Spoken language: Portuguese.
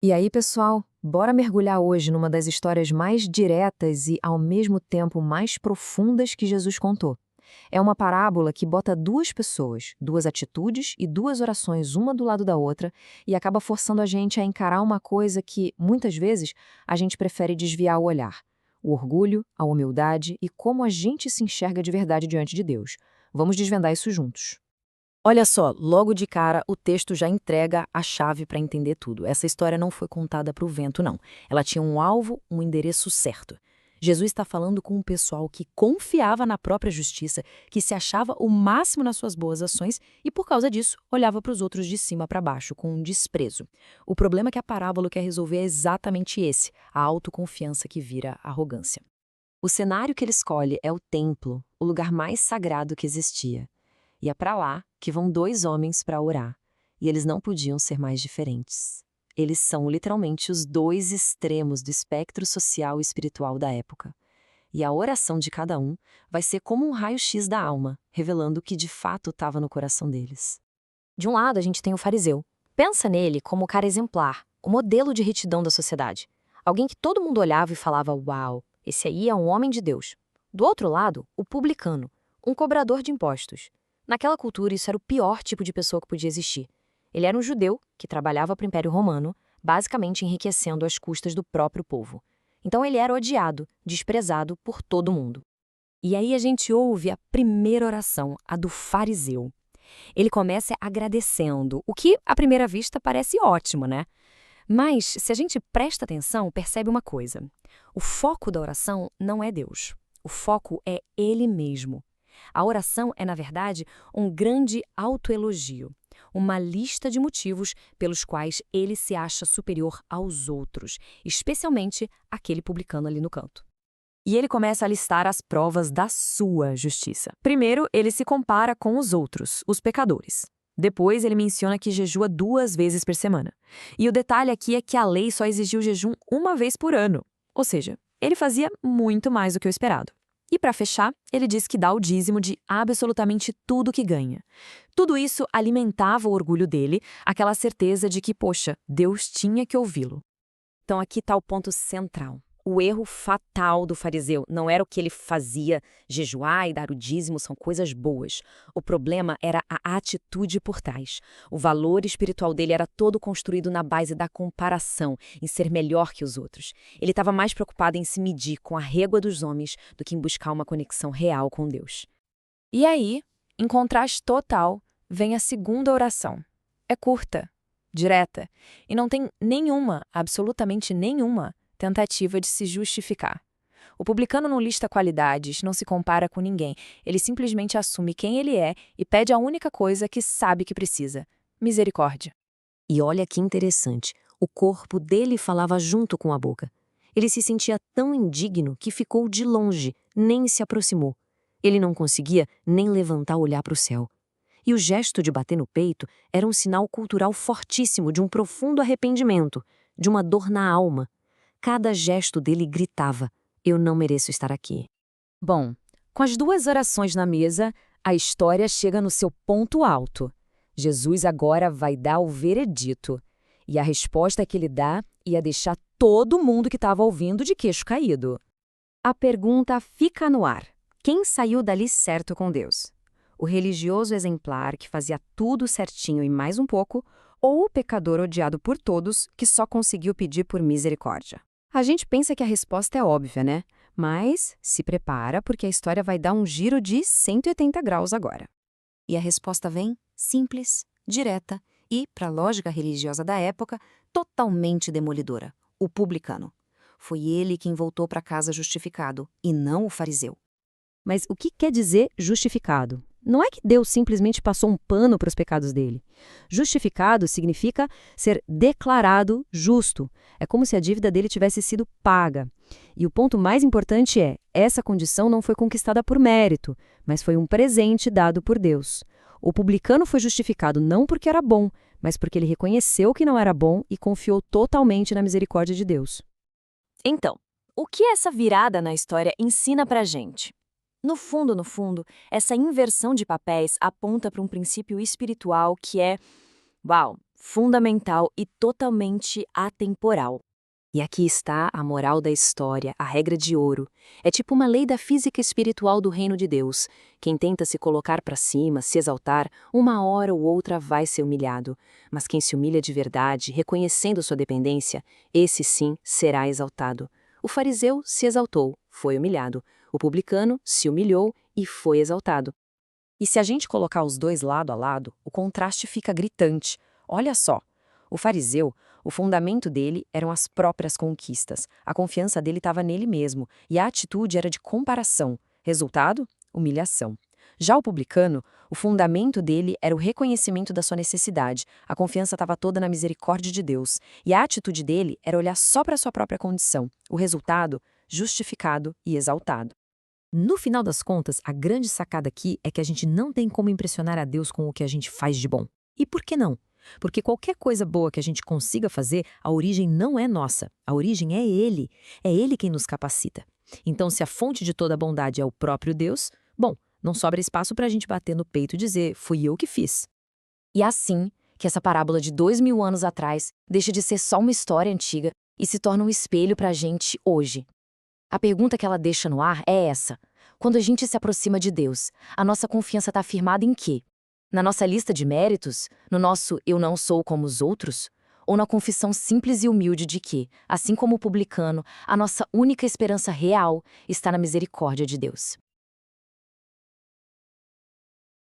E aí, pessoal, bora mergulhar hoje numa das histórias mais diretas e, ao mesmo tempo, mais profundas que Jesus contou. É uma parábola que bota duas pessoas, duas atitudes e duas orações, uma do lado da outra, e acaba forçando a gente a encarar uma coisa que, muitas vezes, a gente prefere desviar o olhar: o orgulho, a humildade e como a gente se enxerga de verdade diante de Deus. Vamos desvendar isso juntos. Olha só, logo de cara o texto já entrega a chave para entender tudo. Essa história não foi contada para o vento, não. Ela tinha um alvo, um endereço certo. Jesus está falando com um pessoal que confiava na própria justiça, que se achava o máximo nas suas boas ações e, por causa disso, olhava para os outros de cima para baixo, com um desprezo. O problema é que a parábola quer resolver é exatamente esse, a autoconfiança que vira arrogância. O cenário que ele escolhe é o templo, o lugar mais sagrado que existia. E é para lá que vão dois homens para orar. E eles não podiam ser mais diferentes. Eles são literalmente os dois extremos do espectro social e espiritual da época. E a oração de cada um vai ser como um raio-x da alma, revelando o que de fato estava no coração deles. De um lado, a gente tem o fariseu. Pensa nele como o cara exemplar, o modelo de retidão da sociedade. Alguém que todo mundo olhava e falava: "Uau, esse aí é um homem de Deus". Do outro lado, o publicano, um cobrador de impostos. Naquela cultura, isso era o pior tipo de pessoa que podia existir. Ele era um judeu que trabalhava para o Império Romano, basicamente enriquecendo às custas do próprio povo. Então ele era odiado, desprezado por todo mundo. E aí a gente ouve a primeira oração, a do fariseu. Ele começa agradecendo, o que à primeira vista parece ótimo, né? Mas, se a gente presta atenção, percebe uma coisa. O foco da oração não é Deus. O foco é ele mesmo. A oração é, na verdade, um grande autoelogio, uma lista de motivos pelos quais ele se acha superior aos outros, especialmente aquele publicano ali no canto. E ele começa a listar as provas da sua justiça. Primeiro, ele se compara com os outros, os pecadores. Depois, ele menciona que jejua 2 vezes por semana. E o detalhe aqui é que a lei só exigiu jejum uma vez por ano. Ou seja, ele fazia muito mais do que o esperado. E para fechar, ele diz que dá o dízimo de absolutamente tudo que ganha. Tudo isso alimentava o orgulho dele, aquela certeza de que, poxa, Deus tinha que ouvi-lo. Então aqui está o ponto central. O erro fatal do fariseu não era o que ele fazia, jejuar e dar o dízimo são coisas boas. O problema era a atitude por trás. O valor espiritual dele era todo construído na base da comparação, em ser melhor que os outros. Ele estava mais preocupado em se medir com a régua dos homens do que em buscar uma conexão real com Deus. E aí, em contraste total, vem a segunda oração. É curta, direta, e não tem nenhuma, absolutamente nenhuma, tentativa de se justificar. O publicano não lista qualidades, não se compara com ninguém. Ele simplesmente assume quem ele é e pede a única coisa que sabe que precisa: misericórdia. E olha que interessante, o corpo dele falava junto com a boca. Ele se sentia tão indigno que ficou de longe, nem se aproximou. Ele não conseguia nem levantar o olhar para o céu. E o gesto de bater no peito era um sinal cultural fortíssimo de um profundo arrependimento, de uma dor na alma. Cada gesto dele gritava: "Eu não mereço estar aqui". Bom, com as duas orações na mesa, a história chega no seu ponto alto. Jesus agora vai dar o veredito. E a resposta que ele dá ia deixar todo mundo que estava ouvindo de queixo caído. A pergunta fica no ar: quem saiu dali certo com Deus? O religioso exemplar que fazia tudo certinho e mais um pouco, ou o pecador odiado por todos que só conseguiu pedir por misericórdia? A gente pensa que a resposta é óbvia, né? Mas se prepara porque a história vai dar um giro de 180 graus agora. E a resposta vem simples, direta e, para a lógica religiosa da época, totalmente demolidora: o publicano. Foi ele quem voltou para casa justificado, e não o fariseu. Mas o que quer dizer justificado? Não é que Deus simplesmente passou um pano para os pecados dele. Justificado significa ser declarado justo. É como se a dívida dele tivesse sido paga. E o ponto mais importante é: essa condição não foi conquistada por mérito, mas foi um presente dado por Deus. O publicano foi justificado não porque era bom, mas porque ele reconheceu que não era bom e confiou totalmente na misericórdia de Deus. Então, o que essa virada na história ensina pra gente? No fundo, essa inversão de papéis aponta para um princípio espiritual que é, uau, fundamental e totalmente atemporal. E aqui está a moral da história, a regra de ouro. É tipo uma lei da física espiritual do reino de Deus. Quem tenta se colocar para cima, se exaltar, uma hora ou outra vai ser humilhado. Mas quem se humilha de verdade, reconhecendo sua dependência, esse sim será exaltado. O fariseu se exaltou, foi humilhado. O publicano se humilhou e foi exaltado. E se a gente colocar os dois lado a lado, o contraste fica gritante. Olha só. O fariseu, o fundamento dele eram as próprias conquistas. A confiança dele estava nele mesmo, e a atitude era de comparação. Resultado? Humilhação. Já o publicano, o fundamento dele era o reconhecimento da sua necessidade. A confiança estava toda na misericórdia de Deus, e a atitude dele era olhar só para a sua própria condição. O resultado? Justificado e exaltado. No final das contas, a grande sacada aqui é que a gente não tem como impressionar a Deus com o que a gente faz de bom. E por que não? Porque qualquer coisa boa que a gente consiga fazer, a origem não é nossa, a origem é Ele. É Ele quem nos capacita. Então, se a fonte de toda a bondade é o próprio Deus, bom, não sobra espaço para a gente bater no peito e dizer, fui eu que fiz. E assim que essa parábola de 2000 anos atrás deixa de ser só uma história antiga e se torna um espelho para a gente hoje. A pergunta que ela deixa no ar é essa: quando a gente se aproxima de Deus, a nossa confiança está firmada em quê? Na nossa lista de méritos? No nosso eu não sou como os outros? Ou na confissão simples e humilde de que, assim como o publicano, a nossa única esperança real está na misericórdia de Deus?